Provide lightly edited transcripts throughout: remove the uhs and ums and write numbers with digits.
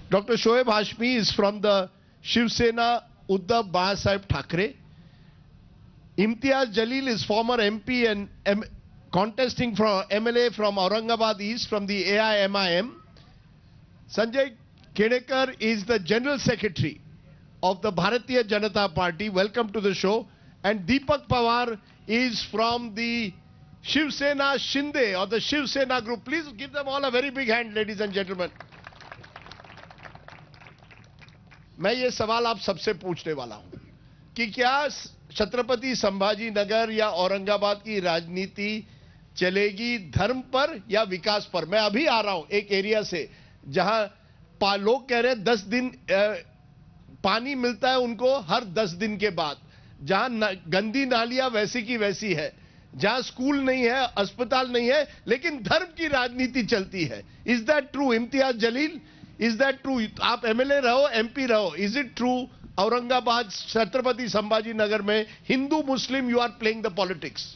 Dr. Shoaib Hashmi is from the Shiv Sena Uddhav Bahasaheb Thackeray. Imtiaz Jalil is former MP and contesting for MLA from Aurangabad East from the AIMIM. Sanjay Kedekar is the General Secretary of the Bharatiya Janata Party. Welcome to the show. And Deepak Pawar is from the Shiv Sena Shinde or the Shiv Sena group. Please give them all a very big hand, ladies and gentlemen. मैं ये सवाल आप सबसे पूछने वाला हूं कि क्या छत्रपति संभाजी नगर या औरंगाबाद की राजनीति चलेगी धर्म पर या विकास पर? मैं अभी आ रहा हूं एक एरिया से जहां लोग कह रहे हैं 10 दिन पानी मिलता है उनको हर 10 दिन के बाद, जहां गंदी नालियां वैसी की वैसी है, जहां स्कूल नहीं है, अस्पताल नहीं है, लेकिन धर्म की राजनीति चलती है. Is that true Imtiaz Jaleel? Is that true? आप एमएलए रहो, एमपी रहो, is it true Aurangabad Chhatrapati Sambhaji Nagar में Hindu Muslim you are playing the politics?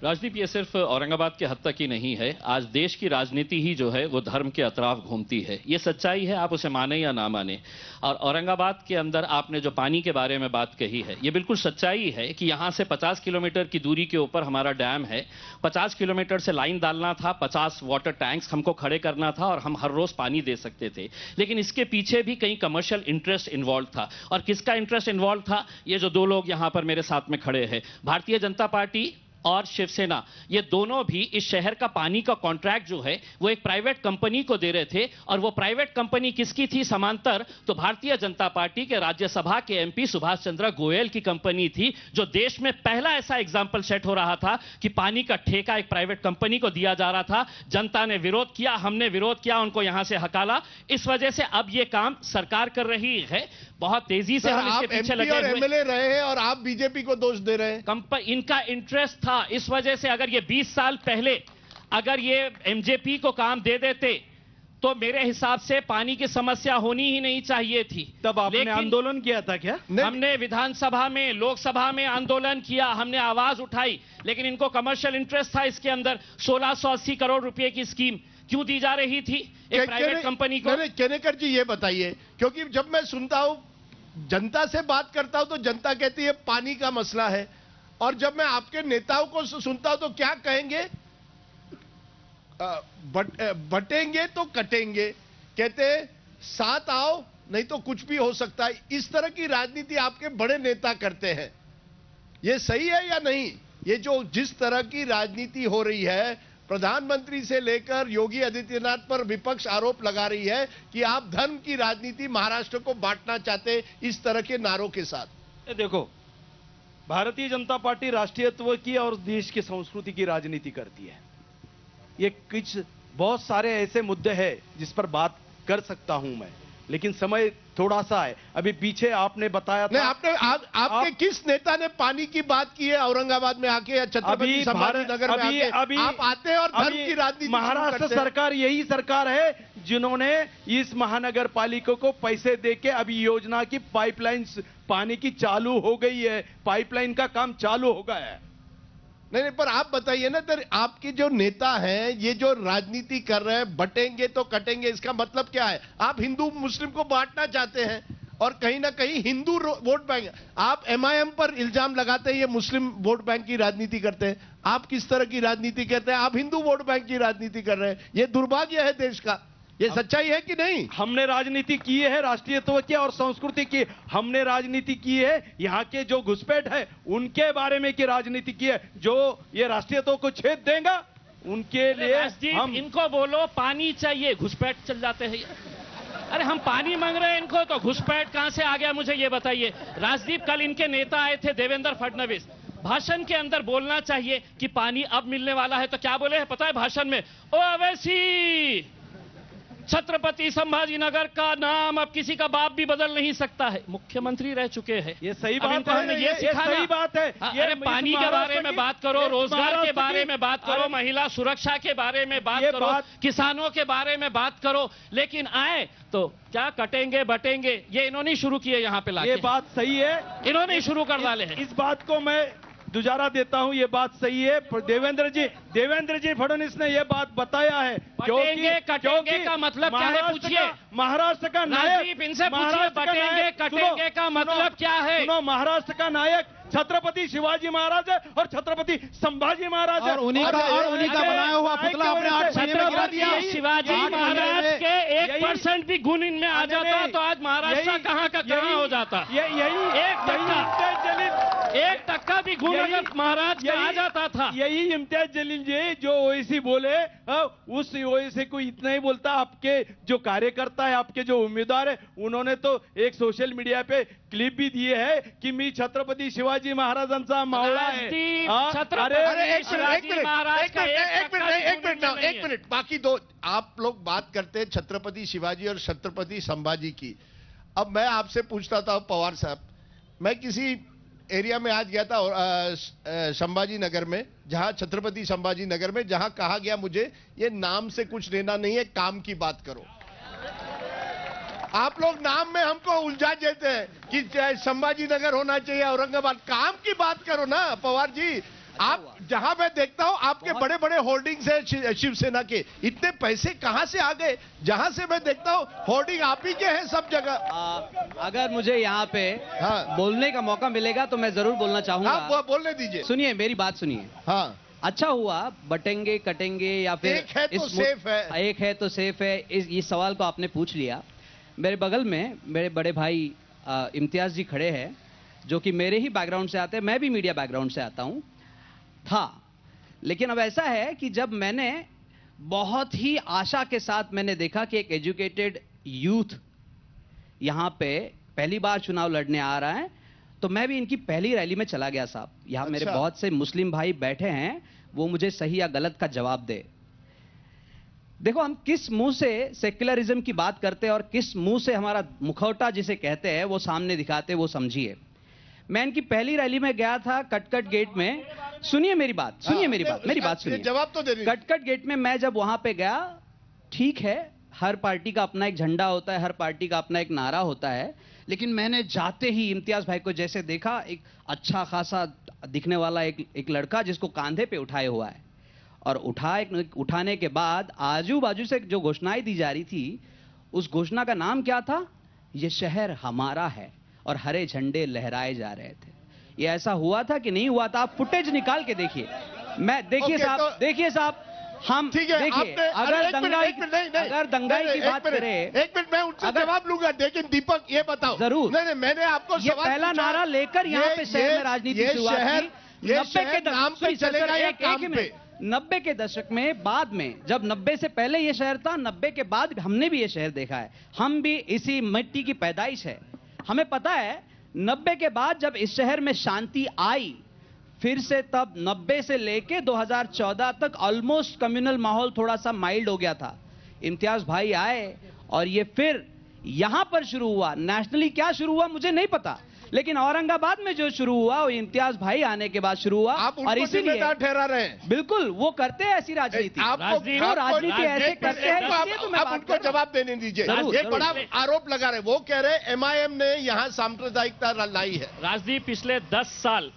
Rajdeep, ये सिर्फ औरंगाबाद के हद तक ही नहीं है. आज देश की राजनीति ही जो है वो धर्म के अतराफ घूमती है. ये सच्चाई है, आप उसे माने या ना माने. और औरंगाबाद के अंदर आपने जो पानी के बारे में बात कही है, ये बिल्कुल सच्चाई है कि यहां से 50 किलोमीटर की दूरी के ऊपर हमारा डैम है. 50 किलोमीटर से लाइन डालना था, 50 वाटर टैंक्स हमको खड़े करना था और हम हर रोज पानी दे सकते थे. लेकिन इसके पीछे भी कहीं कमर्शियल इंटरेस्ट इन्वॉल्व था. और किसका इंटरेस्ट इन्वॉल्व था? ये जो दो लोग यहां पर मेरे साथ में खड़े हैं, भारतीय जनता पार्टी और शिवसेना, ये दोनों भी इस शहर का पानी का कॉन्ट्रैक्ट जो है वो एक प्राइवेट कंपनी को दे रहे थे. और वो प्राइवेट कंपनी किसकी थी समांतर? तो भारतीय जनता पार्टी के राज्यसभा के एमपी सुभाष चंद्र गोयल की कंपनी थी, जो देश में पहला ऐसा एग्जाम्पल सेट हो रहा था कि पानी का ठेका एक प्राइवेट कंपनी को दिया जा रहा था. जनता ने विरोध किया, हमने विरोध किया, उनको यहां से हकाला. इस वजह से अब ये काम सरकार कर रही है. बहुत तेजी से हम इसके पीछे लगे हुए. एमएलए रहे हैं और आप बीजेपी को दोष दे रहे हैं. इनका इंटरेस्ट था. इस वजह से अगर ये 20 साल पहले अगर ये एमजेपी को काम दे देते तो मेरे हिसाब से पानी की समस्या होनी ही नहीं चाहिए थी. तब आपने आंदोलन किया था क्या? हमने विधानसभा में, लोकसभा में आंदोलन किया, हमने आवाज उठाई. लेकिन इनको कमर्शियल इंटरेस्ट था इसके अंदर. 1680 करोड़ रुपए की स्कीम क्यों दी जा रही थी एक प्राइवेट कंपनी को? केनेकर जी ये बताइए, क्योंकि जब मैं सुनता हूं, जनता से बात करता हूं तो जनता कहती है पानी का मसला है, और जब मैं आपके नेताओं को सुनता हूं तो क्या कहेंगे? बटेंगे तो कटेंगे, कहते साथ आओ नहीं तो कुछ भी हो सकता है. इस तरह की राजनीति आपके बड़े नेता करते हैं. ये सही है या नहीं? ये जो जिस तरह की राजनीति हो रही है, प्रधानमंत्री से लेकर योगी आदित्यनाथ पर विपक्ष आरोप लगा रही है कि आप धर्म की राजनीति महाराष्ट्र को बांटना चाहते इस तरह के नारों के साथ. देखो, भारतीय जनता पार्टी राष्ट्रीयत्व की और देश की संस्कृति की राजनीति करती है. ये कुछ बहुत सारे ऐसे मुद्दे हैं जिस पर बात कर सकता हूं मैं, लेकिन समय थोड़ा सा है. अभी पीछे आपने बताया था, आपके किस नेता ने पानी की बात की है औरंगाबाद में आके या छत्रपति संभाजी नगर में आके? आप आते हैं और धर्म की राजनीति. महाराष्ट्र सरकार यही सरकार है जिन्होंने इस महानगर पालिका को पैसे देके अभी योजना की पाइपलाइन पानी की चालू हो गई है. पाइपलाइन का काम चालू हो गया है. नहीं, पर आप बताइए ना, तर आपके जो नेता हैं ये जो राजनीति कर रहे हैं, बटेंगे तो कटेंगे, इसका मतलब क्या है? आप हिंदू मुस्लिम को बांटना चाहते हैं और कहीं ना कहीं हिंदू वोट बैंक. आप एमआईएम पर इल्जाम लगाते हैं ये मुस्लिम वोट बैंक की राजनीति करते हैं. आप किस तरह की राजनीति करते हैं? आप हिंदू वोट बैंक की राजनीति कर रहे हैं. ये दुर्भाग्य है देश का. ये सच्चाई है कि नहीं? हमने राजनीति की है राष्ट्रीयत्व की और संस्कृति की. हमने राजनीति की है यहाँ के जो घुसपैठ है उनके बारे में की राजनीति की है. जो ये राष्ट्रीयत्व को छेद देगा उनके लिए हम. इनको बोलो पानी चाहिए, घुसपैठ चल जाते हैं. अरे हम पानी मांग रहे हैं इनको, तो घुसपैठ कहां से आ गया मुझे ये बताइए. राजदीप, कल इनके नेता आए थे देवेंद्र फडणवीस. भाषण के अंदर बोलना चाहिए कि पानी अब मिलने वाला है, तो क्या बोले हैं पता है भाषण में? ओ अवैसी, छत्रपति संभाजी नगर का नाम अब किसी का बाप भी बदल नहीं सकता है. मुख्यमंत्री रह चुके हैं. ये सही बात है. ये सही बात है. ये पानी के बारे में बात करो, रोजगार के बारे में बात करो, महिला सुरक्षा के बारे में बात करो, किसानों के बारे में बात करो. लेकिन आए तो क्या कटेंगे बटेंगे, ये इन्होंने शुरू किए. यहाँ पे लाके ये बात सही है, इन्होंने शुरू कर डाले हैं. इस बात को मैं दुजारा देता हूं, ये बात सही है। देवेंद्र जी फडणवीस ने ये बात बताया है। कटेंगे का मतलब क्या है पूछिए। महाराष्ट्र का नायक, इनसे पूछिए कटेंगे का मतलब क्या है। सुनो, महाराष्ट्र का नायक छत्रपति शिवाजी महाराज है और छत्रपति संभाजी महाराज है। और उन्हीं का बनाया हुआ पुतला अपने 8 महीने में गिरा दिया। शिवाजी महाराज के 1% भी गुण इनमें आ जाता तो आज महाराष्ट्र कहाँ का कहाँ हो जाता। एक टक्का भी गुण अगर महाराज का आ जाता था। यही इम्तियाज जलील जी जो ओवैसी बोले, उस ओवैसी को इतना ही बोलता। आपके जो कार्यकर्ता है, आपके जो उम्मीदवार है, उन्होंने तो एक सोशल मीडिया पे क्लिप भी दिए है कि मी छत्रपति शिवाजी महाराजांचा मावळा है। एक मिनट, बाकी दो आप लोग बात करते हैं छत्रपति शिवाजी और छत्रपति संभाजी की। अब मैं आपसे पूछता था पवार साहब, मैं किसी एरिया में आज गया था संभाजी नगर में, जहां छत्रपति संभाजी नगर में, जहां कहा गया मुझे ये नाम से कुछ लेना नहीं है, काम की बात करो। आप लोग नाम में हमको उलझा देते हैं कि संभाजी नगर होना चाहिए औरंगाबाद। काम की बात करो ना पवार जी। आप जहां मैं देखता हूं आपके बड़े बड़े होर्डिंग्स हैं शिवसेना के, इतने पैसे कहां से आ गए? जहां से मैं देखता हूं होर्डिंग आप ही के हैं सब जगह। अगर मुझे यहाँ पे बोलने का मौका मिलेगा तो मैं जरूर बोलना चाहूंगा। हाँ, बोलने दीजिए। सुनिए, मेरी बात सुनिए। हाँ, अच्छा हुआ बटेंगे कटेंगे या फिर एक है तो सेफ है, एक है तो सेफ है, इस सवाल को आपने पूछ लिया। मेरे बगल में मेरे बड़े भाई इम्तियाज जी खड़े हैं, जो कि मेरे ही बैकग्राउंड से आते हैं। मैं भी मीडिया बैकग्राउंड से आता हूं था, लेकिन अब ऐसा है कि जब मैंने बहुत ही आशा के साथ मैंने देखा कि एक एजुकेटेड यूथ यहां पे पहली बार चुनाव लड़ने आ रहा है, तो मैं भी इनकी पहली रैली में चला गया साहब। यहां मेरे बहुत से मुस्लिम भाई बैठे हैं, वो मुझे सही या गलत का जवाब दे। देखो, हम किस मुंह से सेक्युलरिज्म की बात करते हैं और किस मुंह से हमारा मुखौटा जिसे कहते हैं वो सामने दिखाते, वो समझिए। मैं इनकी पहली रैली में गया था कटकट गेट में। सुनिए मेरी बात, मेरी बात सुनिए, जवाब तो दे दीजिए। कटकट गेट में मैं जब वहां पे गया, ठीक है, हर पार्टी का अपना एक झंडा होता है, हर पार्टी का अपना एक नारा होता है, लेकिन मैंने जाते ही इम्तियाज भाई को जैसे देखा, एक अच्छा खासा दिखने वाला एक लड़का जिसको कांधे पे उठाए हुआ है, और उठाने के बाद आजू बाजू से जो घोषणाएं दी जा रही थी, उस घोषणा का नाम क्या था? ये शहर हमारा है, और हरे झंडे लहराए जा रहे थे। ये ऐसा हुआ था कि नहीं हुआ था? आप फुटेज निकाल के देखिए। देखिए साहब, हम देखिए, अगर दंगाई की बात करें, एक मिनट मैं उनसे जवाब लूंगा, लेकिन दीपक ये बताओ जरूर। नहीं, मैंने आपको ये पहला नारा लेकर यहाँ पे शहर में राजनीति शुरुआत की। 90 के दशक में, बाद में, जब 90 से पहले ये शहर था, 90 के बाद हमने भी ये शहर देखा है। हम भी इसी मिट्टी की पैदाइश है। हमें पता है 90 के बाद जब इस शहर में शांति आई, फिर से तब 90 से लेके 2014 तक ऑलमोस्ट कम्युनल माहौल थोड़ा सा माइल्ड हो गया था। इम्तियाज भाई आए और ये फिर यहां पर शुरू हुआ। नेशनली क्या शुरू हुआ मुझे नहीं पता, लेकिन औरंगाबाद में जो शुरू हुआ वो इम्तियाज भाई आने के बाद शुरू हुआ। और इसीलिए ठहरा रहे हैं। बिल्कुल, वो करते हैं ऐसी राजनीति, राजनीति ऐसे करते हैं। आप उनको जवाब देने दीजिए। ये बड़ा आरोप लगा रहे, वो कह रहे MIM ने यहाँ सांप्रदायिकता लाई है। राजदीप, पिछले 10 साल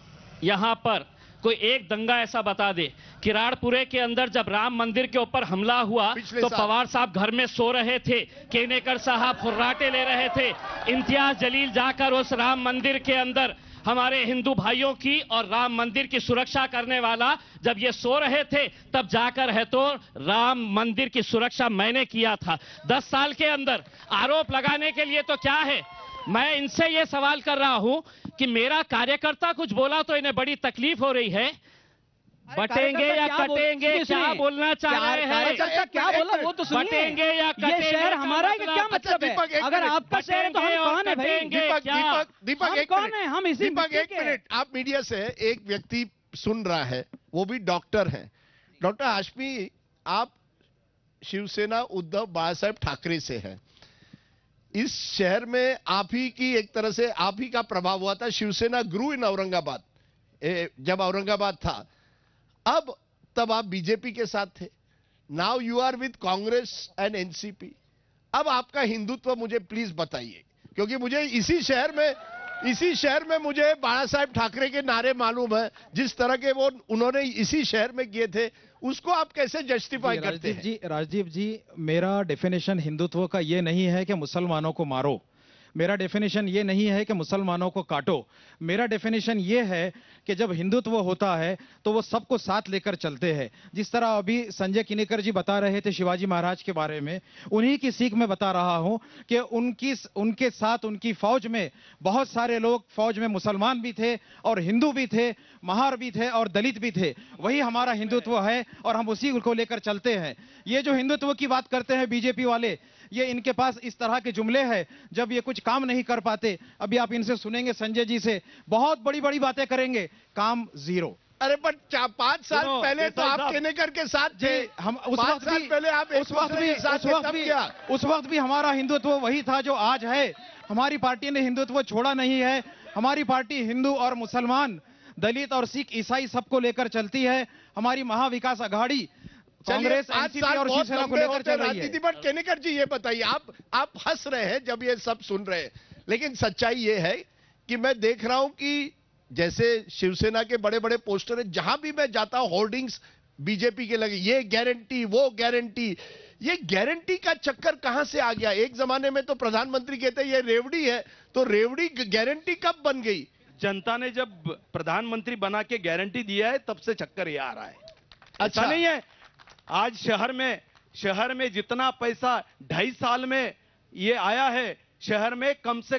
यहाँ पर कोई एक दंगा ऐसा बता दे। किराड़पुरे के अंदर जब राम मंदिर के ऊपर हमला हुआ तो पवार साहब घर में सो रहे थे, केनेकर साहब फुर्राटे ले रहे थे। इम्तियाज जलील जाकर उस राम मंदिर के अंदर हमारे हिंदू भाइयों की और राम मंदिर की सुरक्षा करने वाला, जब ये सो रहे थे तब जाकर है तो राम मंदिर की सुरक्षा मैंने किया था। 10 साल के अंदर आरोप लगाने के लिए तो क्या है? मैं इनसे ये सवाल कर रहा हूं कि मेरा कार्यकर्ता कुछ बोला तो इन्हें बड़ी तकलीफ हो रही है। बटेंगे या कटेंगे, क्या बोलना चाह रहे हैं? क्या बोला वो तो सुनिए। बटेंगे या कटेंगे, ये शहर हमारा है, क्या मतलब है? अगर आपका शहर है तो हम कौन है भाई? दीपक कौन है? हम इसी दीपक एक मिनट, आप मीडिया से एक व्यक्ति सुन रहा है, वो भी डॉक्टर है। डॉक्टर हाशमी, आप शिवसेना उद्धव बाला साहेब ठाकरे से हैं। इस शहर में आप ही की एक तरह से आप ही का प्रभाव हुआ था। शिवसेना ग्रू इन औरंगाबाद, जब औरंगाबाद था। अब तब आप बीजेपी के साथ थे। Now you are with Congress and NCP. अब आपका हिंदुत्व मुझे प्लीज बताइए, क्योंकि मुझे इसी शहर में इसी शहर में मुझे बाला साहेब ठाकरे के नारे मालूम है, जिस तरह के वो उन्होंने इसी शहर में किए थे, उसको आप कैसे जस्टिफाई करते हैं? राजदीप जी, मेरा डेफिनेशन हिंदुत्व का ये नहीं है कि मुसलमानों को मारो, मेरा डेफिनेशन ये नहीं है कि मुसलमानों को काटो। मेरा डेफिनेशन ये है कि जब हिंदुत्व होता है तो वो सबको साथ लेकर चलते हैं। जिस तरह अभी संजय किनेकर जी बता रहे थे शिवाजी महाराज के बारे में, उन्हीं की सीख में बता रहा हूं कि उनके साथ उनकी फौज में बहुत सारे लोग, फौज में मुसलमान भी थे और हिंदू भी थे, महार भी थे और दलित भी थे। वही हमारा हिंदुत्व है और हम उसी को लेकर चलते हैं। ये जो हिंदुत्व की बात करते हैं बीजेपी वाले, ये इनके पास इस तरह के जुमले हैं जब ये कुछ काम नहीं कर पाते। अभी आप इनसे सुनेंगे, संजय जी से, बहुत बड़ी बड़ी बातें करेंगे, काम जीरो। अरे पर 5 साल पहले तो आप केनेकर के साथ थे, हम उस वक्त साल पहले आप उस वक्त भी हमारा हिंदुत्व वही था जो आज है। हमारी पार्टी ने हिंदुत्व छोड़ा नहीं है। हमारी पार्टी हिंदू और मुसलमान, दलित और सिख, ईसाई सबको लेकर चलती है। हमारी महाविकास आघाड़ी कांग्रेस, एनसीपी और शिवसेना को लेकर चल रही है। बट केनेकर जी ये बताइए, आप हंस रहे हैं जब ये सब सुन रहे हैं, लेकिन सच्चाई ये है कि मैं देख रहा हूं कि जैसे शिवसेना के बड़े बड़े पोस्टर है, जहां भी मैं जाता हूं होर्डिंग्स बीजेपी के लगे, ये गारंटी वो गारंटी। ये गारंटी का चक्कर कहां से आ गया? एक जमाने में तो प्रधानमंत्री कहते ये रेवड़ी है, तो रेवड़ी गारंटी कब बन गई? जनता ने जब प्रधानमंत्री बना के गारंटी दिया है, तब से चक्कर ये आ रहा है। अच्छा नहीं है? आज शहर में जितना पैसा 2.5 साल में ये आया है, शहर में कम से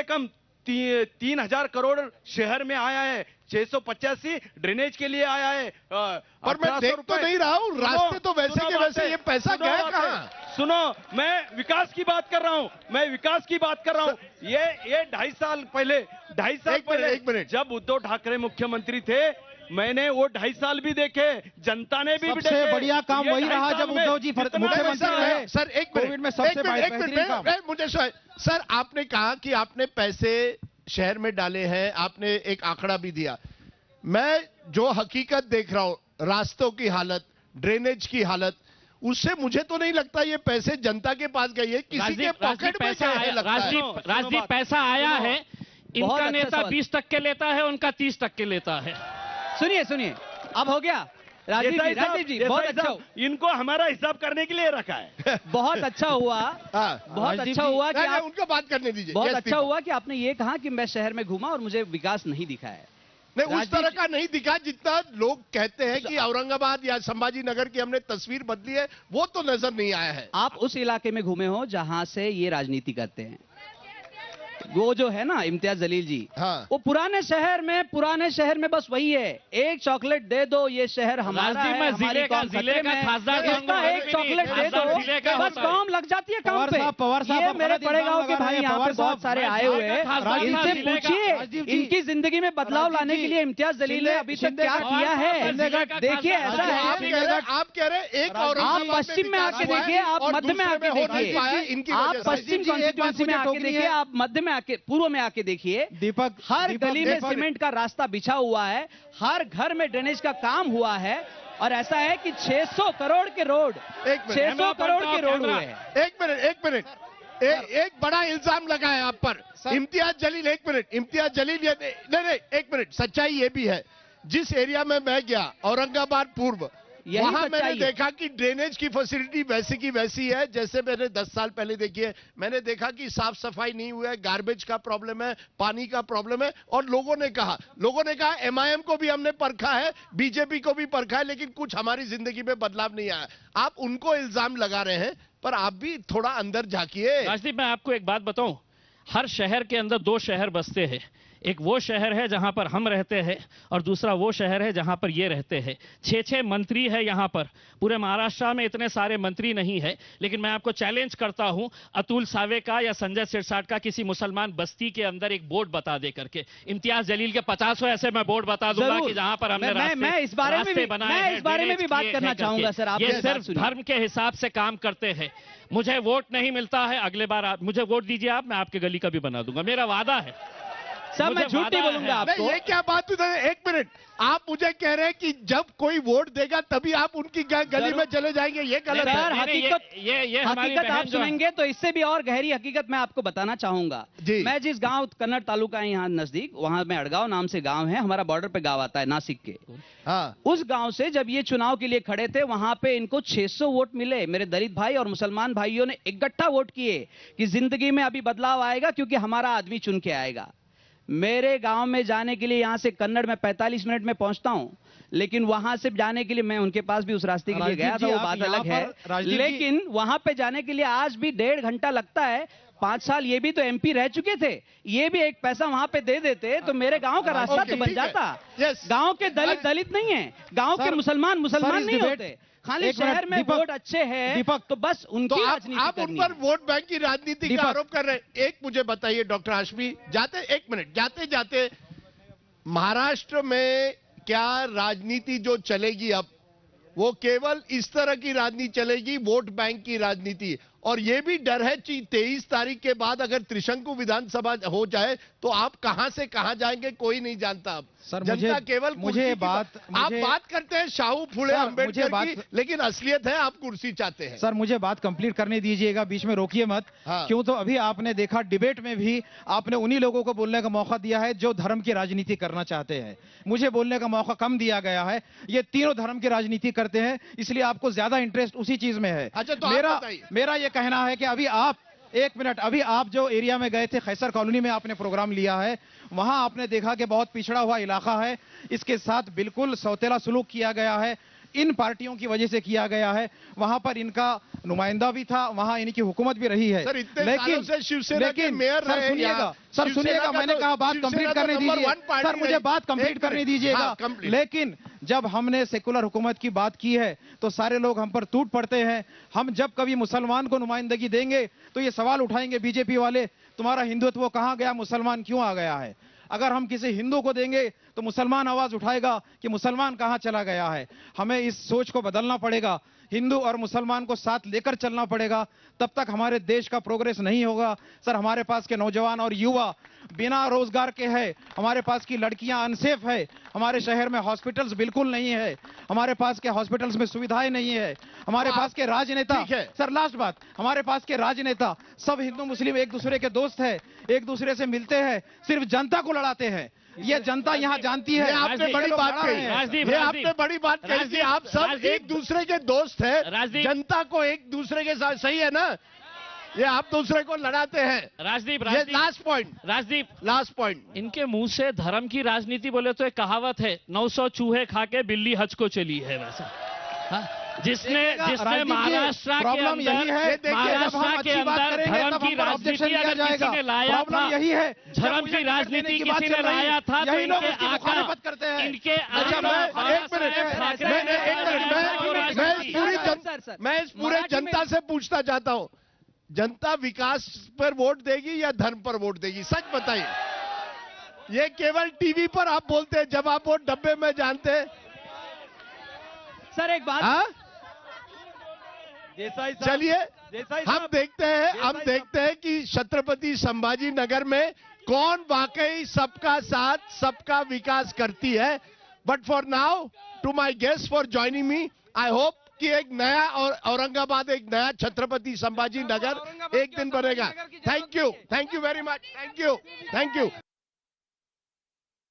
कम 3,000 करोड़ शहर में आया है। 685 ड्रेनेज के लिए आया है। पर मैं देख तो नहीं रहा हूं, रास्ते तो वैसे के वैसे, ये पैसा गया कहां? सुनो, मैं विकास की बात कर रहा हूं, ये 2.5 साल पहले, एक मिनट, जब उद्धव ठाकरे मुख्यमंत्री थे, मैंने वो 2.5 साल भी देखे, जनता ने भी सबसे बढ़िया काम वही रहा जब उद्धव जी मुख्यमंत्री रहे। सर एक मिनट में सबसे बेहतरीन काम मुझे सर, आपने कहा कि आपने पैसे शहर में डाले हैं, आपने एक आंकड़ा भी दिया। मैं जो हकीकत देख रहा हूं, रास्तों की हालत, ड्रेनेज की हालत, उससे मुझे तो नहीं लगता ये पैसे जनता के पास गए, ये किसी के पॉकेट में गए लगता है। राजदीप, पैसा आया है, इनका नेता 20% लेता है, उनका 30% लेता है। सुनिए, अब हो गया। राजीव जी बहुत अच्छा, इनको हमारा हिसाब करने के लिए रखा है। बहुत अच्छा हुआ, बहुत अच्छा हुआ कि आप उनको बात करने दीजिए। बहुत अच्छा हुआ कि आपने ये कहा कि मैं शहर में घूमा और मुझे विकास नहीं दिखा है। नहीं, उस तरह का नहीं दिखा जितना लोग कहते हैं कि औरंगाबाद या संभाजी नगर की हमने तस्वीर बदली है, वो तो नजर नहीं आया है। आप उस इलाके में घूमे हो जहां से ये राजनीति करते हैं, वो जो है ना इम्तियाज जलील जी, हाँ। वो पुराने शहर में बस वही है, एक चॉकलेट दे दो, ये शहर हमारा है, हमारी कौम खतरे में है, इसका एक चॉकलेट दे दो, बस कौम लग जाती है काम पे। ये मेरे बड़े गांव के भाई यहाँ पे बहुत सारे आए हुए हैं, इनसे पूछिए इनकी जिंदगी में बदलाव लाने के लिए इम्तियाज जलील ने अभी तक क्या किया है। देखिए ऐसा है, आप कह रहे हैं एक और आप पश्चिम में आके देखिए, आप मध्य में आके देखिए, आप पश्चिम कॉन्स्टिट्यूंसी में आके देखिए, आप मध्य में आके, पूर्व में आके देखिए, दीपक, हर गली में सीमेंट का रास्ता बिछा हुआ है, हर घर में ड्रेनेज का काम हुआ है, और ऐसा है कि 600 करोड़ के रोड, 600 करोड़ के रोड हुए हैं। एक मिनट, एक बड़ा इल्जाम लगा है आप पर इम्तियाज जलील। एक मिनट, इम्तियाज जलील, नहीं, एक मिनट, सच्चाई ये भी है, जिस एरिया में मैं गया, औरंगाबाद पूर्व, वहां मैंने देखा कि ड्रेनेज की फैसिलिटी वैसी की वैसी है जैसे मैंने 10 साल पहले देखी है। मैंने देखा कि साफ सफाई नहीं हुआ है, गार्बेज का प्रॉब्लम है, पानी का प्रॉब्लम है, और लोगों ने कहा एमआईएम को भी हमने परखा है, बीजेपी को भी परखा है, लेकिन कुछ हमारी जिंदगी में बदलाव नहीं आया। आप उनको इल्जाम लगा रहे हैं, पर आप भी थोड़ा अंदर झांकिए। राजदीप, मैं आपको एक बात बताऊं, हर शहर के अंदर 2 शहर बसते हैं। एक वो शहर है जहां पर हम रहते हैं, और दूसरा वो शहर है जहां पर ये रहते हैं। 6 मंत्री है यहाँ पर, पूरे महाराष्ट्र में इतने सारे मंत्री नहीं है, लेकिन मैं आपको चैलेंज करता हूं, अतुल सावे का या संजय सिरसाट का किसी मुसलमान बस्ती के अंदर एक बोर्ड बता दे करके, इम्तियाज जलील के 50 ऐसे मैं बोर्ड बता दूंगा कि जहां पर हमने मैं इस बारे में भी बात करना चाहूंगा सर। आप ये सिर्फ धर्म के हिसाब से काम करते हैं। मुझे वोट नहीं मिलता है, अगले बार आप मुझे वोट दीजिए, आप, मैं आपके गली का भी बना दूंगा, मेरा वादा है। सर मैं मुझे झूठ नहीं वादा बोलूंगा है। आपको। नहीं, ये क्या बात हुई? एक मिनट, आप मुझे कह रहे हैं कि जब कोई वोट देगा तभी आप उनकी गली में चले जाएंगे, ये गलत है। सर नहीं, नहीं, हकीकत ये हमारी हकीकत आप बहन जो है- सुनेंगे तो इससे भी और गहरी हकीकत मैं आपको बताना चाहूंगा। जी। मैं जिस गांव कन्नड़ तालुका है यहाँ नजदीक, वहां में अड़गांव नाम से गांव है, हमारा बॉर्डर पे गांव आता है नासिक के। हाँ, उस गांव से जब ये चुनाव के लिए खड़े थे, वहां पे इनको 600 वोट मिले। मेरे दलित भाई और मुसलमान भाइयों ने इकट्ठा वोट किए कि जिंदगी में अभी बदलाव आएगा क्योंकि हमारा आदमी चुन के आएगा। मेरे गांव में जाने के लिए यहां से कन्नड़ में 45 मिनट में पहुंचता हूं, लेकिन वहां से जाने के लिए मैं उनके पास भी उस रास्ते के लिए गया था, वो बात अलग है। लेकिन वहां पे जाने के लिए आज भी 1.5 घंटा लगता है। 5 साल ये भी तो एमपी रह चुके थे, ये भी एक पैसा वहां पे दे देते तो मेरे गांव का रास्ता ओके, तो बन ठीक है। जाता। Yes. गांव के दलित दलित नहीं है, गांव के सर, मुसलमान सर, मुसलमान इस नहीं डिबेट- होते। खाली एक मिनट, शहर में दीपक, वोट अच्छे हैं दीपक, तो बस उनकी तो राजनीति आप उन करनी पर है। वोट बैंक की राजनीति का दीपक। आरोप कर रहे हैं। एक मुझे बताइए डॉक्टर हाशमी, एक मिनट, जाते जाते महाराष्ट्र में क्या राजनीति जो चलेगी अब, वो केवल इस तरह की राजनीति चलेगी, वोट बैंक की राजनीति। और ये भी डर है कि 23 तारीख के बाद अगर त्रिशंकु विधानसभा हो जाए तो आप कहां से कहां जाएंगे कोई नहीं जानता। अब सर, जनता केवल मुझे कुर्सी की बात- आप मुझे- बात करते हैं शाहू फुले सर, मुझे अम्बेडकर की, बात- लेकिन असलियत है आप कुर्सी चाहते हैं। सर मुझे बात कंप्लीट करने दीजिएगा, बीच में रोकिए मत। हाँ। क्यों तो अभी आपने देखा डिबेट में भी आपने उन्हीं लोगों को बोलने का मौका दिया है जो धर्म की राजनीति करना चाहते हैं। मुझे बोलने का मौका कम दिया गया है। ये तीनों धर्म की राजनीति करते हैं, इसलिए आपको ज्यादा इंटरेस्ट उसी चीज में है। अच्छा, तो आप मेरा बताइए। मेरा ये कहना है कि अभी आप एक मिनट, अभी आप जो एरिया में गए थे, खैसर कॉलोनी में आपने प्रोग्राम लिया है, वहां आपने देखा कि बहुत पिछड़ा हुआ इलाका है, इसके साथ बिल्कुल सौतेला सुलूक किया गया है, इन पार्टियों की वजह से किया गया है। वहां पर इनका नुमाइंदा भी था, वहां इनकी हुकूमत भी रही है। सर, इतने सालों से शिवसेना के मेयर सर रहे सुनिएगा, यहाँ। सर शिवसेना सुनिएगा, का मैंने तो- कहा बात शिवसेना कंप्लीट तो करने नंबर दीजिए। 1 पार्टी सर मुझे रही। बात कंप्लीट एक करने मिनट। दीजिएगा। हाँ, complete। लेकिन जब हमने सेकुलर हुकूमत की बात की है तो सारे लोग हम पर टूट पड़ते हैं। हम जब कभी मुसलमान को नुमाइंदगी देंगे तो ये सवाल उठाएंगे बीजेपी वाले, तुम्हारा हिंदुत्व कहां गया, मुसलमान क्यों आ गया है। अगर हम किसी हिंदू को देंगे तो मुसलमान आवाज उठाएगा कि मुसलमान कहां चला गया है। हमें इस सोच को बदलना पड़ेगा, हिंदू और मुसलमान को साथ लेकर चलना पड़ेगा, तब तक हमारे देश का प्रोग्रेस नहीं होगा। सर हमारे पास के नौजवान और युवा बिना रोजगार के हैं, हमारे पास की लड़कियां अनसेफ है, हमारे शहर में हॉस्पिटल्स बिल्कुल नहीं है, हमारे पास के हॉस्पिटल्स में सुविधाएं नहीं है, हमारे पास के राजनेता, ठीक है। सर लास्ट बात, हमारे पास के राजनेता सब हिंदू मुस्लिम एक दूसरे के दोस्त है, एक दूसरे से मिलते हैं, सिर्फ जनता को लड़ाते हैं। ये जनता यहाँ जानती है। ये आपने राजदीप, बड़ी लोग बात लड़ा रहे कही, हैं। राजदीप, ये राजदीप। आपने बड़ी बात कही कि राजदीप, आप सब राजदीप। एक दूसरे के दोस्त हैं, राजदीप। जनता को एक दूसरे के साथ, सही है ना, ये आप दूसरे को लड़ाते हैं। राजदीप, ये लास्ट पॉइंट, लास्ट पॉइंट। इनके मुंह से धर्म की राजनीति बोले तो एक कहावत है, 900 चूहे खा के बिल्ली हज को चली है। वैसे हाँ? जिसने राजदीप जी, महाराष्ट्र के प्रॉब्लम अंदर यही है, जब हम महाराष्ट्र के अच्छी बात अंदर करेंगे धर्म तब की हम पर ऑब्जेक्शन राजनीति दिया अगर जाएगा। किसी ने लाया प्रॉब्लम था, यही है, धर्म की राजनीति किसी ने लाया था तो यही लोग इनके इसकी आका, मुखालिफत करते हैं। इनके अच्छा, आका मैं बाबा एक मिनट, साहेब ठाकरे मैं ने एक मिनट, मैं इस पूरे जनता से पूछना चाहता हूं, जनता विकास पर वोट देगी या धर्म पर वोट देगी, सच बताइए। ये केवल टीवी पर आप बोलते हैं, जब आप वोट डब्बे में जानते हैं। सर एक बात, हाँ? देसाई साहब, चलिए देसाई हम साहब, देखते हैं, हम देसाई देखते हैं कि छत्रपति संभाजी नगर में कौन वाकई सबका साथ सबका विकास करती है। But for now, to my guest for joining me, I hope कि एक नया और औरंगाबाद, एक नया छत्रपति संभाजी नगर एक दिन बनेगा। Thank you very much, thank you.